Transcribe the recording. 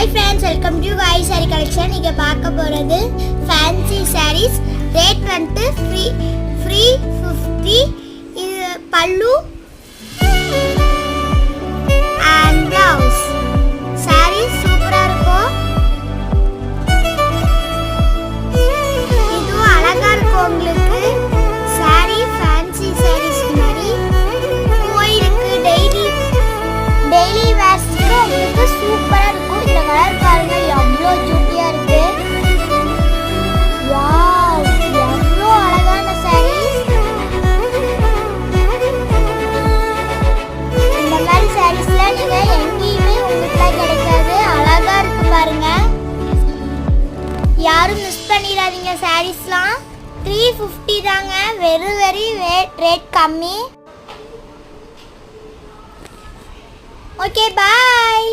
Hi friends, welcome to Guys Saree Collection. நீங்க பார்க்க போறது fancy sarees. Rate வந்து free 50. இது பல்லு and blouse. Saree சூப்பரா இருக்கும். இது அழகா இருக்கும் உங்களுக்கு. Saree fancy sarees மாதிரி கோயிலுக்கு daily wearsக்கு உங்களுக்கு சூப்பரா இருக்கும். இந்த கலர் பாருங்க எவ்வளவு ஜூட்டியா இருக்கு. வாவ், எவ்வளவு அழகான sarees. இந்த மாதிரி sareesல நீங்க எங்கேயுமே உங்களுக்கு கிடைக்காது. அழகா இருக்கு பாருங்க. யாரும் மிஸ் பண்ணிடாதீங்க. sareesலாம் 350 தாங்க. வெரி ரேட் கம்மி. Okay, bye.